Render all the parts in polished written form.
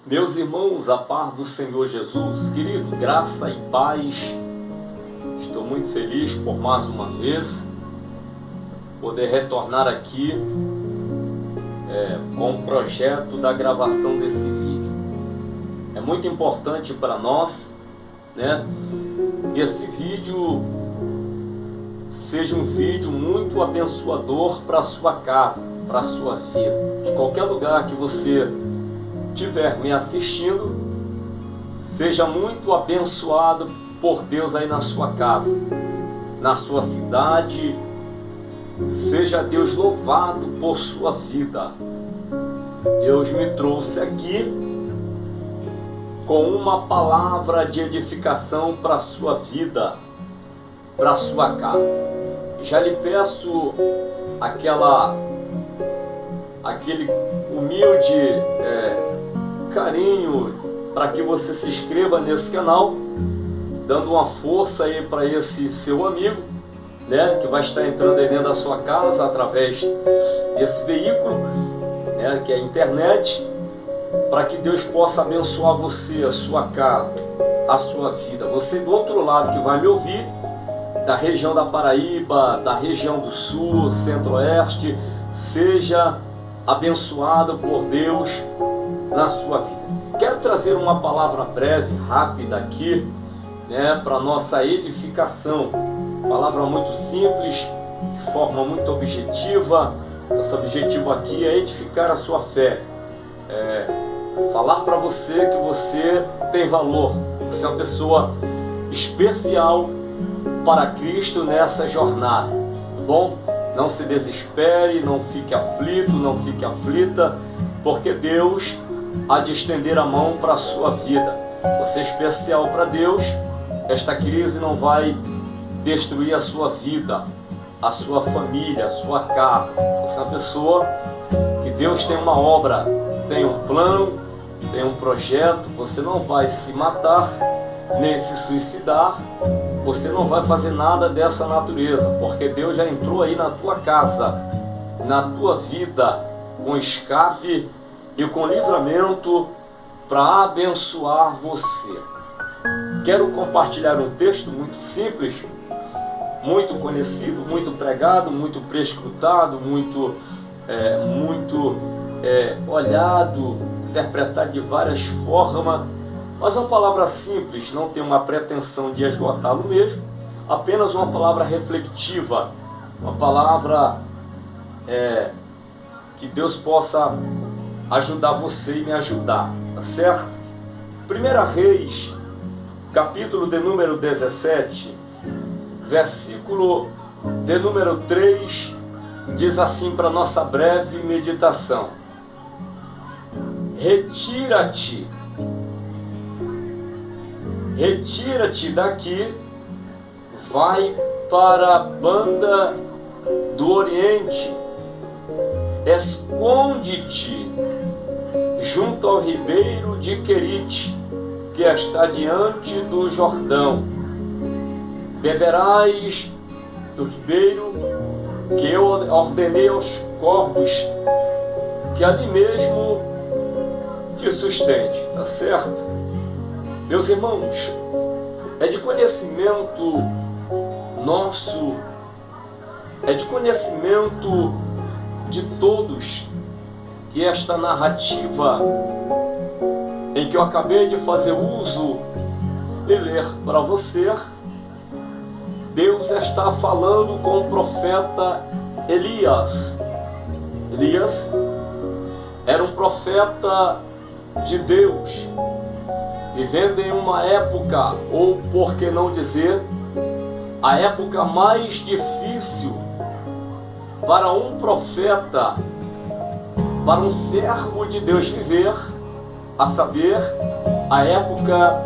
Meus irmãos, a paz do Senhor Jesus, querido, graça e paz. Estou muito feliz por mais uma vez poder retornar aqui com o projeto da gravação desse vídeo. É muito importante para nós, né, que esse vídeo seja um vídeo muito abençoador para a sua casa, para a sua vida. De qualquer lugar que você estiver me assistindo, seja muito abençoado por Deus aí na sua casa, na sua cidade. Seja Deus louvado por sua vida. Deus me trouxe aqui com uma palavra de edificação para a sua vida, para a sua casa. Já lhe peço aquele humilde carinho para que você se inscreva nesse canal, dando uma força aí para esse seu amigo, né, que vai estar entrando aí dentro da sua casa através desse veículo, né, que é a internet, para que Deus possa abençoar você, a sua casa, a sua vida. Você do outro lado que vai me ouvir, da região da Paraíba, da região do Sul, Centro-Oeste, seja abençoado por Deus na sua vida. Quero trazer uma palavra breve, rápida aqui, né, para nossa edificação. Palavra muito simples, de forma muito objetiva. Nosso objetivo aqui é edificar a sua fé, falar para você que você tem valor, você é uma pessoa especial para Cristo nessa jornada, tá bom? Não se desespere, não fique aflito, não fique aflita, porque Deus há de estender a mão para a sua vida. Você é especial para Deus. Esta crise não vai destruir a sua vida, a sua família, a sua casa. Você é uma pessoa que Deus tem uma obra, tem um plano, tem um projeto. Você não vai se matar, nem se suicidar. Você não vai fazer nada dessa natureza, porque Deus já entrou aí na tua casa, na tua vida, com escape e com livramento para abençoar você. Quero compartilhar um texto muito simples, muito conhecido, muito pregado, muito prescrutado, muito olhado, interpretado de várias formas, mas uma palavra simples, não tem uma pretensão de esgotá-lo mesmo, apenas uma palavra reflexiva, uma palavra que Deus possa ajudar você e me ajudar, tá certo? 1 Reis, capítulo de número 17, versículo de número 3, diz assim para nossa breve meditação: Retira-te daqui, vai para a banda do Oriente, esconde-te junto ao ribeiro de Querite, que está diante do Jordão. Beberás do ribeiro que eu ordenei aos corvos, que ali mesmo te sustente, tá certo? Meus irmãos, é de conhecimento nosso, é de conhecimento de todos, que esta narrativa em que eu acabei de fazer uso e ler para você, Deus está falando com o profeta Elias. Elias era um profeta de Deus, vivendo em uma época, ou por que não dizer, a época mais difícil para um profeta, para um servo de Deus viver, a saber, a época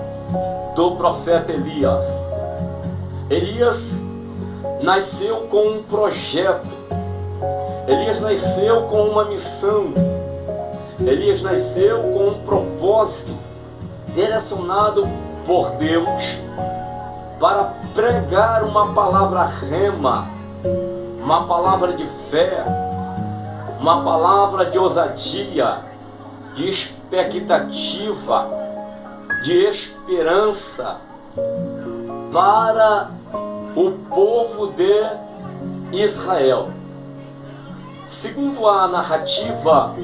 do profeta Elias. Elias nasceu com um projeto, Elias nasceu com uma missão, Elias nasceu com um propósito, direcionado por Deus para pregar uma palavra rema, uma palavra de fé, uma palavra de ousadia, de expectativa, de esperança para o povo de Israel. Segundo a narrativa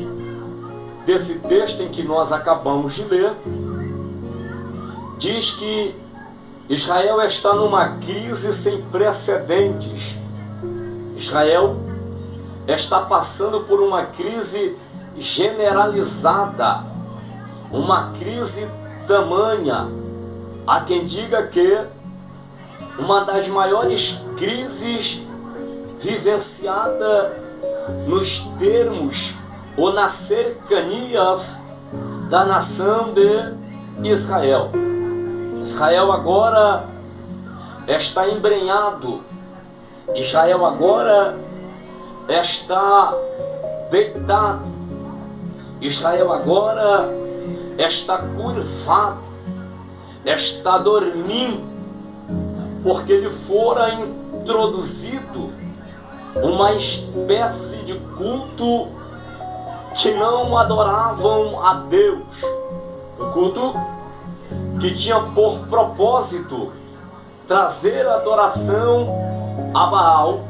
desse texto em que nós acabamos de ler, diz que Israel está numa crise sem precedentes. Israel está passando por uma crise generalizada, uma crise tamanha. Há quem diga que uma das maiores crises vivenciada nos termos ou nas cercanias da nação de Israel. Israel agora está embrenhado, Israel agora está deitado, Israel agora está curvado, está dormindo, porque lhe fora introduzido uma espécie de culto que não adoravam a Deus, um culto que tinha por propósito trazer adoração a Baal,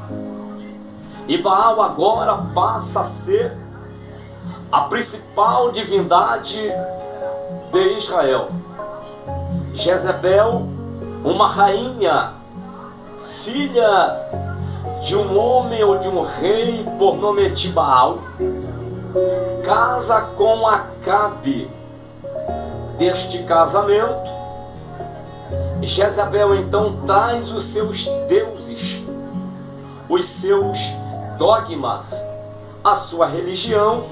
e Baal agora passa a ser a principal divindade de Israel. Jezebel, uma rainha, filha de um homem ou de um rei por nome de Baal, casa com Acabe. Deste casamento, Jezabel então traz os seus deuses, os seus dogmas, a sua religião,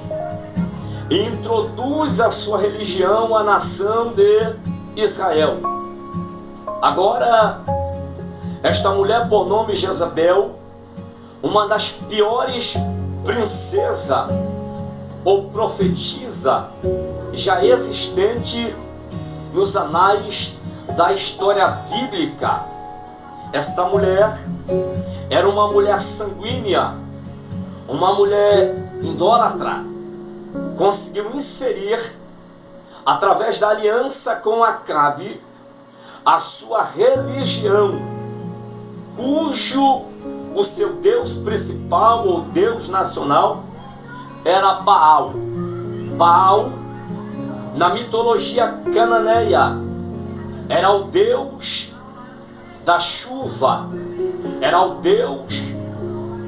e introduz a sua religião à nação de Israel. Agora, esta mulher por nome Jezabel, uma das piores princesas ou profetisa já existente nos anais da história bíblica. Esta mulher era uma mulher sanguínea, uma mulher idólatra. Conseguiu inserir, através da aliança com Acabe, a sua religião, cujo o seu Deus principal ou Deus nacional era Baal. Baal, na mitologia cananeia, era o Deus da chuva, era o Deus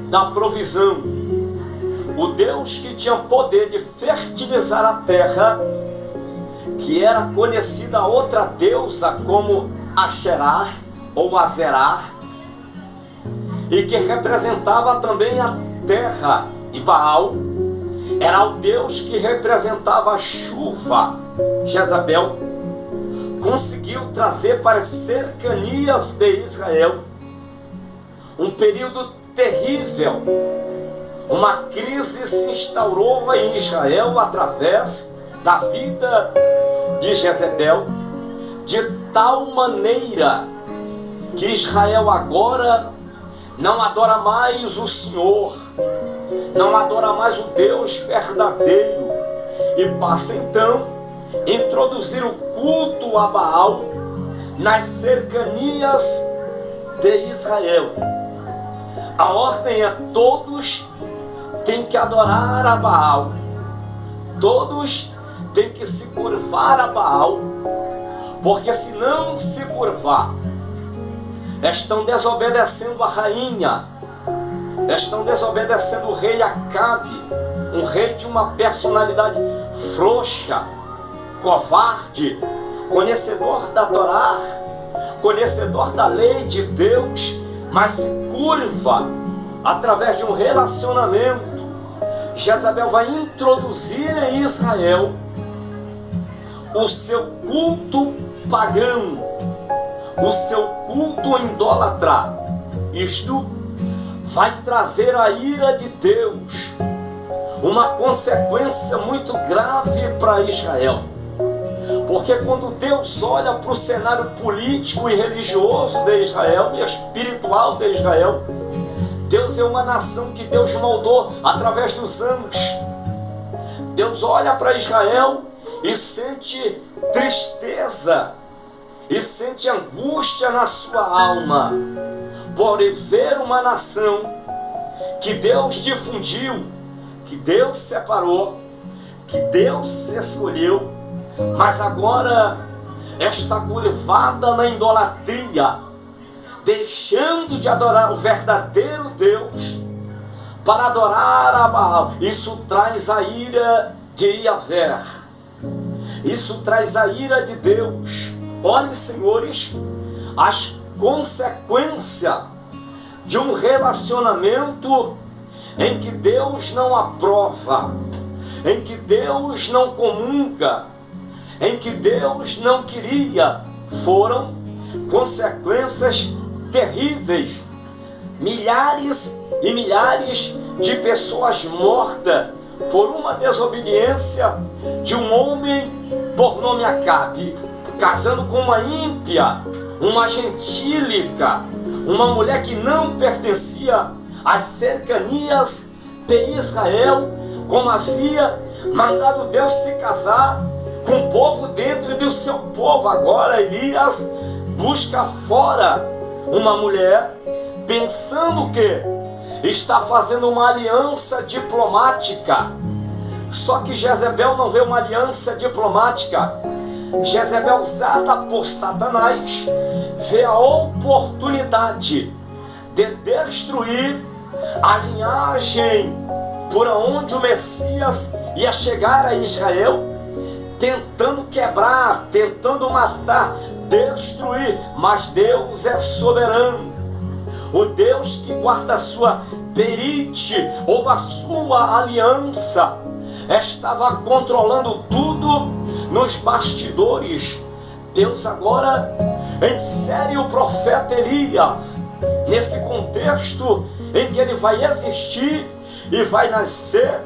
da provisão, o Deus que tinha poder de fertilizar a terra, que era conhecida a outra deusa como Asherah ou Azerah, e que representava também a terra. E Baal era o Deus que representava a chuva. Jezabel conseguiu trazer para as cercanias de Israel um período terrível. Uma crise se instaurou em Israel através da vida de Jezabel, de tal maneira que Israel agora não adora mais o Senhor, não adora mais o Deus verdadeiro, e passa então a introduzir o culto a Baal nas cercanias de Israel. A ordem é: todos têm que adorar a Baal, todos têm que se curvar a Baal, porque se não se curvar, estão desobedecendo a rainha, estão desobedecendo o rei Acabe, um rei de uma personalidade frouxa, covarde, conhecedor da Torá, conhecedor da lei de Deus, mas se curva através de um relacionamento. Jezabel vai introduzir em Israel o seu culto pagão, o seu culto idólatra. Isto vai trazer a ira de Deus, uma consequência muito grave para Israel. Porque quando Deus olha para o cenário político e religioso de Israel e espiritual de Israel, Deus é uma nação que Deus moldou através dos anos. Deus olha para Israel e sente tristeza, e sente angústia na sua alma, por ver uma nação que Deus difundiu, que Deus separou, que Deus escolheu, mas agora está curvada na idolatria, deixando de adorar o verdadeiro Deus para adorar a Baal. Isso traz a ira de Yahvé, isso traz a ira de Deus. Olhem, senhores, as consequências de um relacionamento em que Deus não aprova, em que Deus não comunga, em que Deus não queria, foram consequências terríveis. Milhares e milhares de pessoas mortas por uma desobediência de um homem por nome Acabe, casando com uma ímpia, uma gentílica, uma mulher que não pertencia às cercanias de Israel, como havia mandado Deus se casar com o povo dentro do seu povo. Agora Elias busca fora uma mulher, pensando que está fazendo uma aliança diplomática. Só que Jezebel não vê uma aliança diplomática. Jezebel, usada por Satanás, vê a oportunidade de destruir a linhagem por onde o Messias ia chegar a Israel, tentando quebrar, tentando matar, destruir. Mas Deus é soberano. O Deus que guarda a sua perite ou a sua aliança estava controlando tudo nos bastidores. Deus agora insere o profeta Elias nesse contexto em que ele vai existir e vai nascer.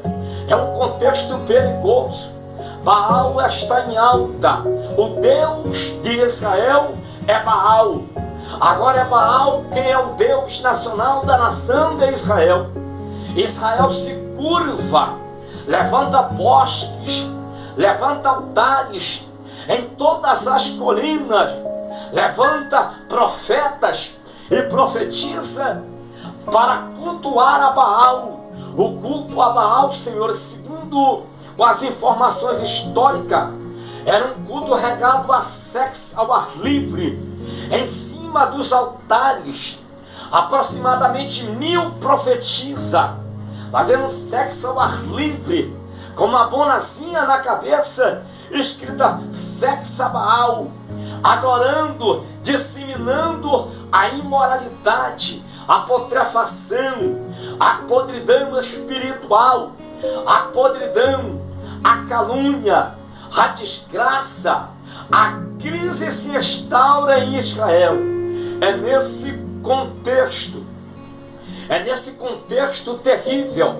É um contexto perigoso. Baal está em alta. O Deus de Israel é Baal. Agora é Baal quem é o Deus nacional da nação de Israel. Israel se curva, levanta postes, levanta altares em todas as colinas, levanta profetas e profetiza para cultuar a Baal. O culto a Baal, Senhor, segundo as informações históricas, era um culto regado a sexo ao ar livre, em cima dos altares. Aproximadamente 1000 profetiza, fazendo sexo ao ar livre, com uma bonazinha na cabeça, escrita sexo a Baal, adorando, disseminando a imoralidade, a putrefação, a podridão espiritual, a podridão, a calúnia, a desgraça. A crise se instaura em Israel. É nesse contexto terrível,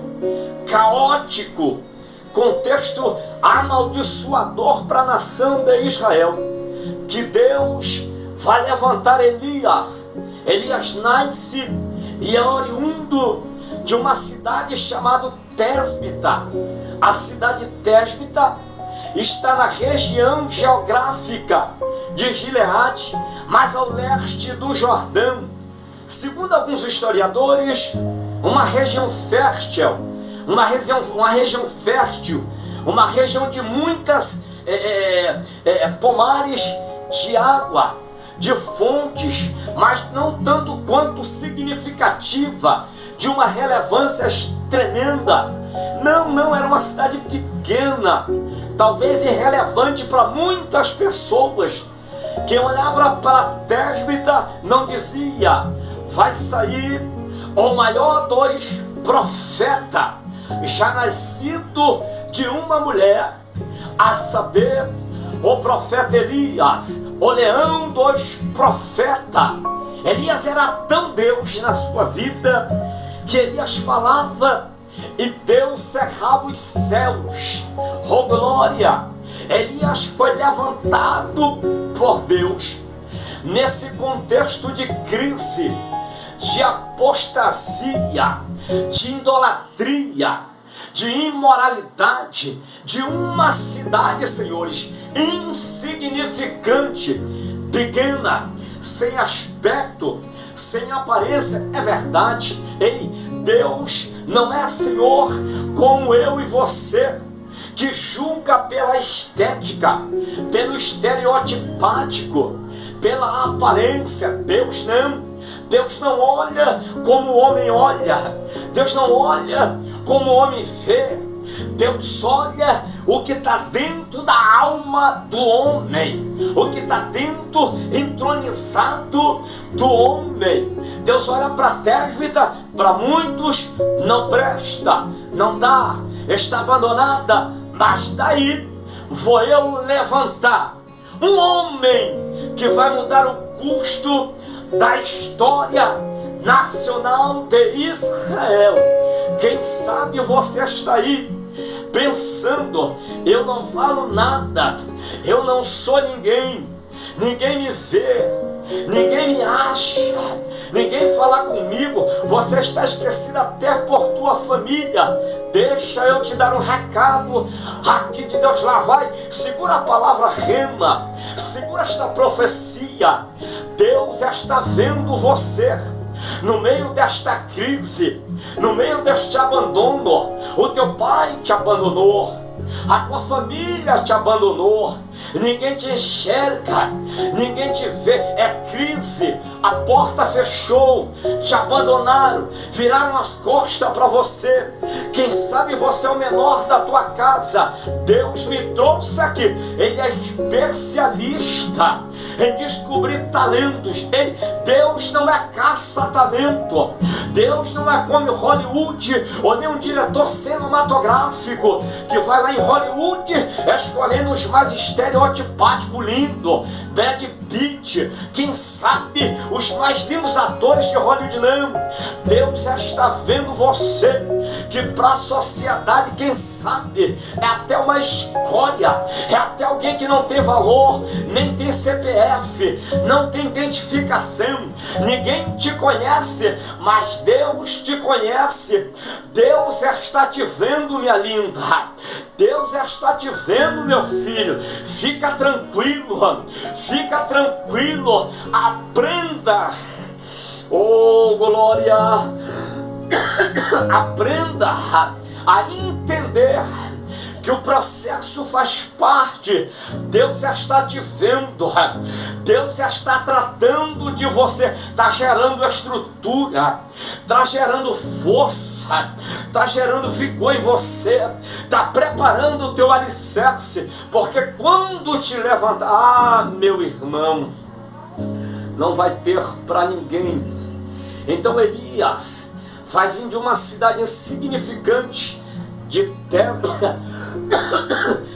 caótico, contexto amaldiçoador para a nação de Israel, que Deus vai levantar Elias. Elias nasce e é oriundo de uma cidade chamada Tesbita. A cidade Tesbita está na região geográfica de Gileade, mais ao leste do Jordão. Segundo alguns historiadores, uma região fértil, uma região de muitas pomares de água, de fontes, mas não tanto quanto significativa, de uma relevância tremenda. Não era uma cidade pequena, talvez irrelevante para muitas pessoas. Quem olhava para Tesbita não dizia: vai sair o maior dos profetas, já nascido de uma mulher, a saber, o profeta Elias, o leão dos profetas. Elias era tão Deus na sua vida que Elias falava e Deus cerrava os céus. Oh glória! Elias foi levantado por Deus nesse contexto de crise, de apostasia, de idolatria, de imoralidade de uma cidade, senhores, insignificante, pequena, sem aspecto, sem aparência. É verdade. Ei, Deus não é Senhor como eu e você, que julga pela estética, pelo estereotipático, pela aparência. Deus não olha como o homem olha. Deus não olha como o homem vê. Deus olha o que está dentro da alma do homem, o que está dentro, entronizado do homem. Deus olha para a tésbita, para muitos não presta, não dá, está abandonada, mas daí vou eu levantar um homem que vai mudar o curso da história nacional de Israel. Quem sabe você está aí pensando: eu não falo nada, eu não sou ninguém, ninguém me vê, ninguém me acha, ninguém fala comigo. Você está esquecido até por tua família. Deixa eu te dar um recado aqui de Deus. Lá vai, segura a palavra rema, segura esta profecia. Deus está vendo você no meio desta crise, no meio deste abandono. O teu pai te abandonou, a tua família te abandonou, ninguém te enxerga, ninguém te vê. É crise, a porta fechou, te abandonaram, viraram as costas para você. Quem sabe você é o menor da tua casa. Deus me trouxe aqui, Ele é especialista em descobrir talentos. Ei, Deus não é caça-talento. Deus não é como Hollywood, ou nem um diretor cinematográfico que vai lá em Hollywood escolhendo os mais estereotipáticos, lindo, Brad Pitt, quem sabe os mais lindos atores de Hollywood. Não, Deus já está vendo você, que para a sociedade, quem sabe, é até uma escória, é até alguém que não tem valor, nem tem CPF, não tem identificação, ninguém te conhece, mas Deus te conhece. Deus está te vendo, minha linda. Deus está te vendo, meu filho. Fica tranquilo, fica tranquilo. Aprenda, oh glória, aprenda a entender que o processo faz parte. Deus está te vendo, Deus está tratando de você, está gerando estrutura, está gerando força, está gerando vigor em você, está preparando o teu alicerce, porque quando te levantar, meu irmão, não vai ter para ninguém. Então Elias vai vir de uma cidade insignificante, de Tésbita,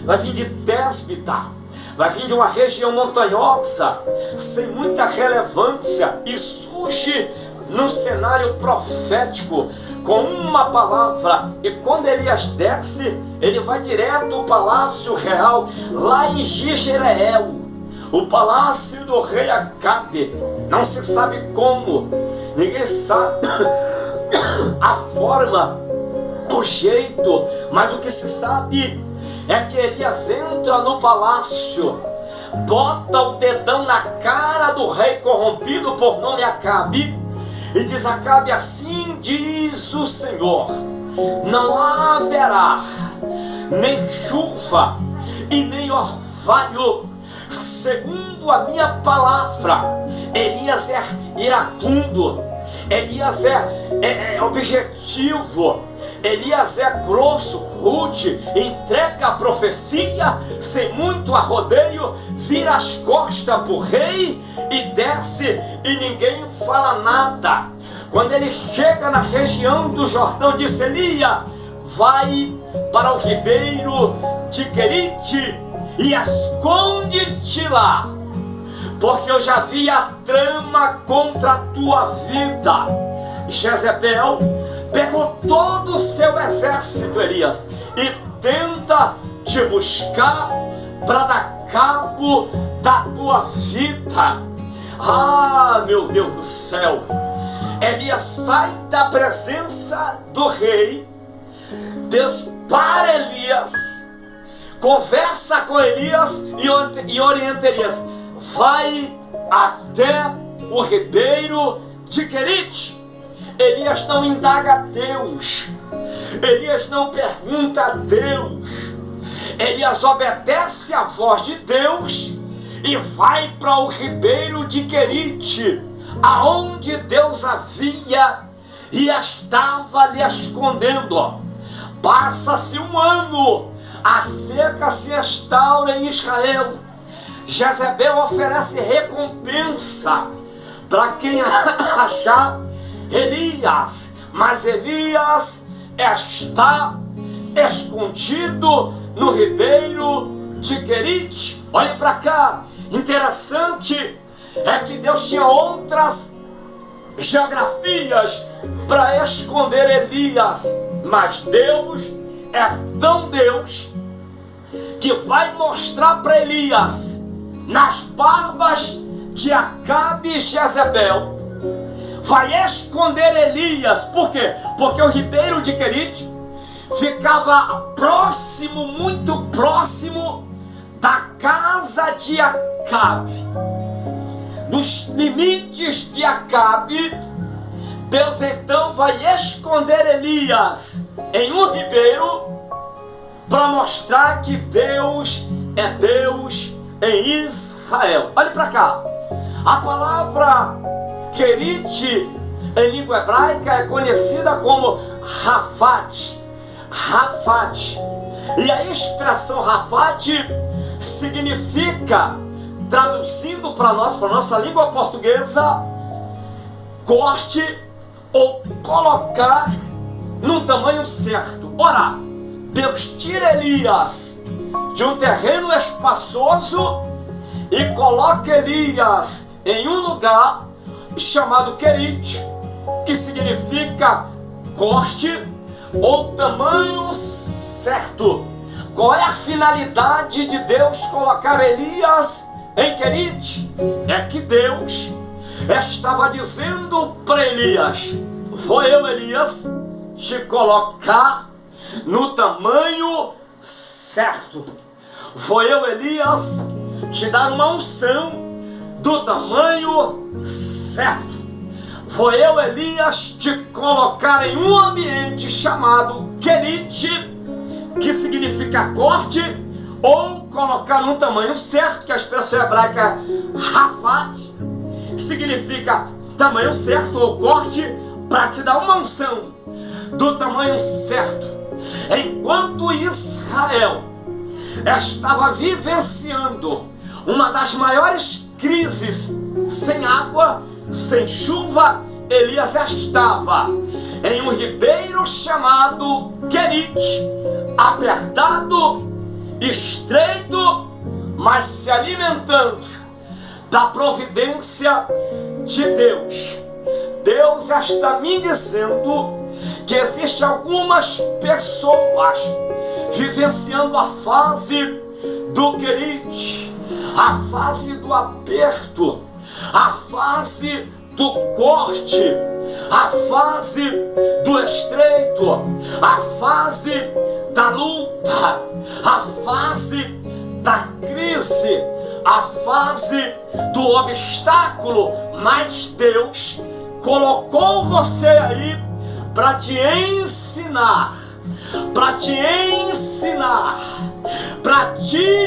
vai vir de Tésbita, vai vir de uma região montanhosa, sem muita relevância, e surge num cenário profético, com uma palavra. E quando Elias desce, ele vai direto ao palácio real, lá em Jezreel, o palácio do rei Acabe. Não se sabe como, ninguém sabe a forma, o jeito, mas o que se sabe é que Elias entra no palácio, bota o dedão na cara do rei corrompido por nome Acabe e diz: Acabe, assim diz o Senhor, não haverá nem chuva e nem orvalho, segundo a minha palavra. Elias é iracundo, Elias é objetivo, Elias é grosso, rude, entrega a profecia sem muito arrodeio, vira as costas para o rei e desce, e ninguém fala nada. Quando ele chega na região do Jordão, disse: Elias, vai para o ribeiro de Querite e esconde-te lá, porque eu já vi a trama contra a tua vida. Jezebel pegou todo o seu exército, Elias, e tenta te buscar para dar cabo da tua vida. Ah, meu Deus do céu! Elias sai da presença do rei, Deus para Elias, conversa com Elias e orienta Elias: vai até o ribeiro de Querite. Elias não indaga a Deus, Elias não pergunta a Deus, Elias obedece a voz de Deus e vai para o ribeiro de Querite, aonde Deus havia e estava lhe escondendo. Passa-se um ano, a seca se instaura em Israel. Jezebel oferece recompensa para quem achar Elias, mas Elias está escondido no ribeiro de Querite. Olhe para cá, interessante é que Deus tinha outras geografias para esconder Elias, mas Deus é tão Deus que vai mostrar para Elias nas barbas de Acabe e Jezebel, vai esconder Elias. Por quê? Porque o ribeiro de Querite ficava próximo, muito próximo da casa de Acabe. Dos limites de Acabe, Deus então vai esconder Elias em um ribeiro para mostrar que Deus é Deus em Israel. Olhe para cá, a palavra Querite em língua hebraica é conhecida como Rafat. E a expressão Rafat significa, traduzindo para nós, para nossa língua portuguesa, corte ou colocar num tamanho certo. Ora, Deus tira Elias de um terreno espaçoso e coloca Elias em um lugar chamado Querite, que significa corte ou tamanho certo. Qual é a finalidade de Deus colocar Elias em Querite? É que Deus estava dizendo para Elias: vou eu, Elias, te colocar no tamanho certo. Vou eu, Elias, te dar uma unção do tamanho certo. Vou eu, Elias, te colocar em um ambiente chamado Querite, que significa corte, ou colocar num tamanho certo, que a expressão hebraica Rafat significa tamanho certo ou corte, para te dar uma unção do tamanho certo. Enquanto Israel estava vivenciando uma das maiores crises, sem água, sem chuva, Elias estava em um ribeiro chamado Querite, apertado, estreito, mas se alimentando da providência de Deus. Deus está me dizendo que existem algumas pessoas vivenciando a fase do Querite, a fase do aperto, a fase do corte, a fase do estreito, a fase da luta, a fase da crise, a fase do obstáculo. Mas Deus colocou você aí para te ensinar, para te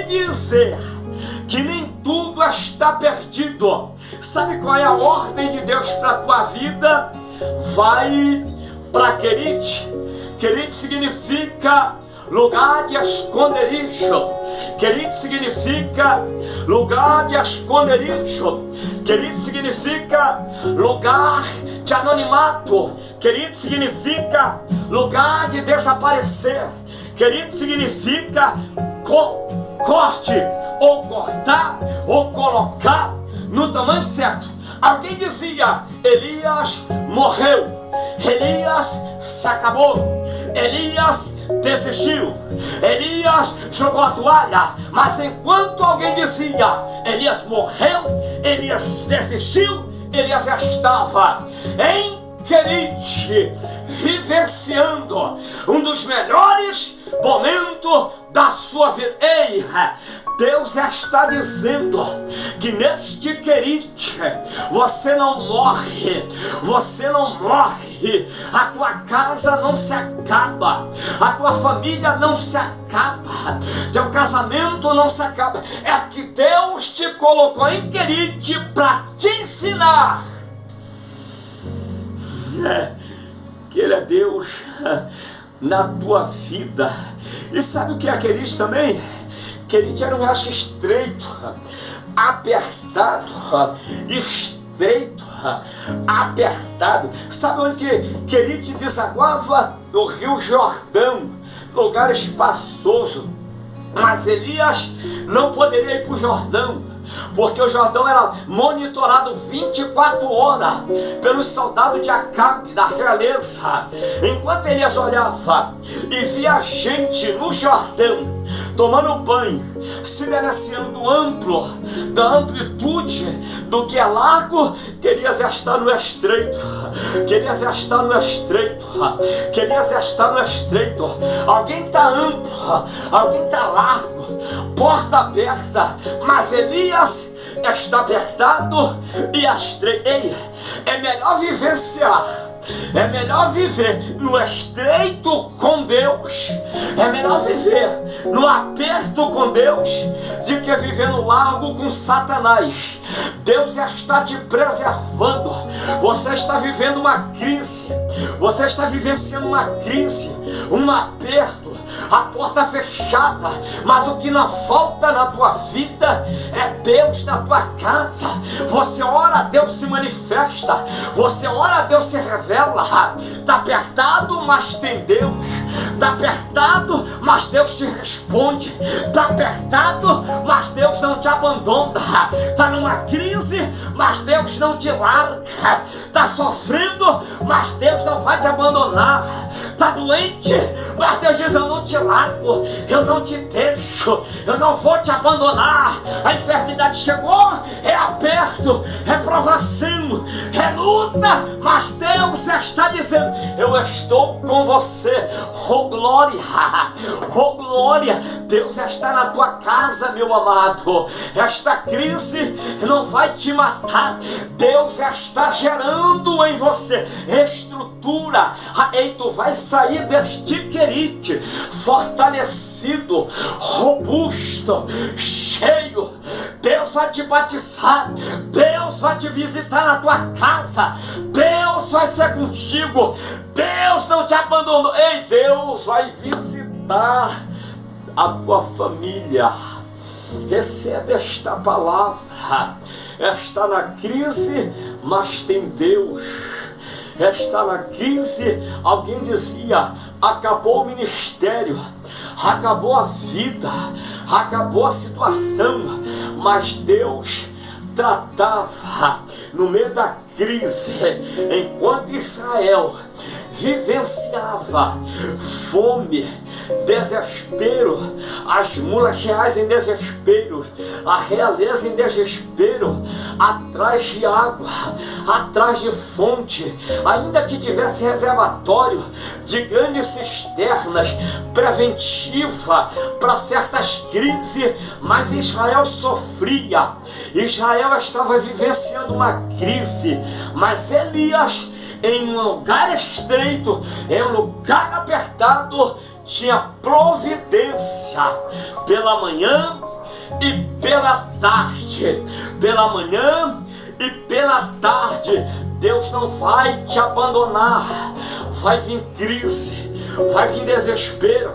dizer que nem tudo está perdido. Sabe qual é a ordem de Deus para a tua vida? Vai para Querite. Querite significa lugar de esconderijo. Querite significa lugar de esconderijo. Querite significa lugar de anonimato. Querite significa lugar de desaparecer. Querite significa corte, ou cortar, ou colocar no tamanho certo. Alguém dizia: Elias morreu, Elias se acabou, Elias desistiu, Elias jogou a toalha. Mas enquanto alguém dizia Elias morreu, Elias desistiu, Elias estava em Querite vivenciando um dos melhores momentos da sua vida. Ei, Deus está dizendo que neste Querite você não morre, você não morre, a tua casa não se acaba, a tua família não se acaba, teu casamento não se acaba. É que Deus te colocou em Querite para te ensinar que Ele é Deus na tua vida. E sabe o que é Querite também? Querite era um riacho estreito, apertado, estreito, apertado. Sabe onde que Querite desaguava? No Rio Jordão, lugar espaçoso. Mas Elias não poderia ir para o Jordão, porque o Jordão era monitorado 24 horas pelos soldados de Acabe, da realeza. Enquanto Elias olhava e via gente no Jordão tomando banho, se beneficiando da amplitude do que é largo, Elias estar no estreito, Elias estar no estreito, Elias estar no estreito. Alguém está amplo, alguém está largo, porta aberta, mas Elias está apertado e estreito. Ei, é melhor vivenciar, é melhor viver no estreito com Deus, é melhor viver no aperto com Deus do que viver no largo com Satanás. Deus está te preservando. Você está vivendo uma crise, você está vivenciando uma crise, um aperto, a porta fechada, mas o que não falta na tua vida é Deus na tua casa. Você ora, Deus se manifesta, você ora, Deus se revela. Está apertado, mas tem Deus. Está apertado, mas Deus te responde. Está apertado, mas Deus não te abandona. Está numa crise, mas Deus não te larga. Está sofrendo, mas Deus não vai te abandonar. Está doente, mas Deus diz: eu não te largo, eu não te deixo, eu não vou te abandonar. A enfermidade chegou, é aperto, é provação, é luta, mas Deus está dizendo: eu estou com você. Oh glória, oh glória. Deus está na tua casa, meu amado. Esta crise não vai te matar. Deus está gerando em você estrutura. Ei, tu vai sair deste Querite fortalecido, robusto, cheio. Deus vai te batizar, Deus vai te visitar na tua casa, Deus vai ser contigo, Deus não te abandonou. Ei, Deus vai visitar a tua família. Recebe esta palavra. Está na crise, mas tem Deus. Está na crise. Alguém dizia: acabou o ministério, acabou a vida, acabou a situação, mas Deus tratava no meio da crise. Enquanto Israel vivenciava fome, desespero, as mulas reais em desespero, a realeza em desespero, atrás de água, atrás de fonte, ainda que tivesse reservatório de grandes cisternas preventiva para certas crises, mas Israel sofria. Israel estava vivenciando uma crise, mas Elias, em um lugar estreito, em um lugar apertado, tinha providência pela manhã e pela tarde. Pela manhã e pela tarde. Deus não vai te abandonar. Vai vir crise, vai vir desespero,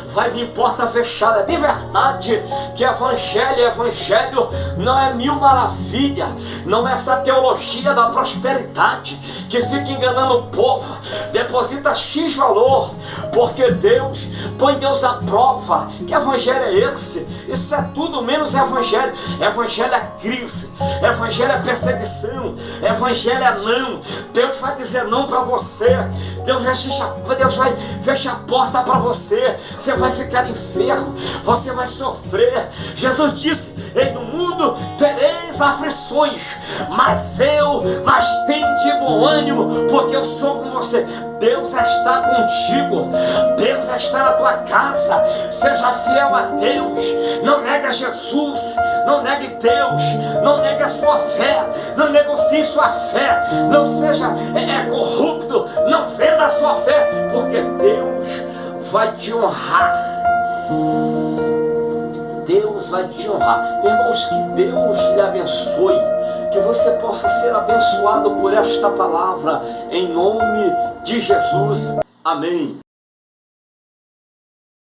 vai vir porta fechada. De verdade que evangelho não é mil maravilha, não é essa teologia da prosperidade que fica enganando o povo. Deposita X valor, porque Deus põe Deus à prova. Que evangelho é esse? Isso é tudo menos evangelho. Evangelho é crise, evangelho é perseguição, evangelho é não. Deus vai dizer não para você. Deus vai fechar a porta para você. Você vai ficar enfermo, você vai sofrer. Jesus disse: no mundo tereis as aflições, mas tem de bom ânimo, porque eu sou com você. Deus já está contigo, Deus já está na tua casa. Seja fiel a Deus, não negue Jesus, não negue Deus, não negue a sua fé, não negocie sua fé, não seja corrupto, não venda a sua fé, porque Deus vai te honrar. Deus vai te honrar. Irmãos, que Deus lhe abençoe, que você possa ser abençoado por esta palavra, em nome de Jesus. Amém.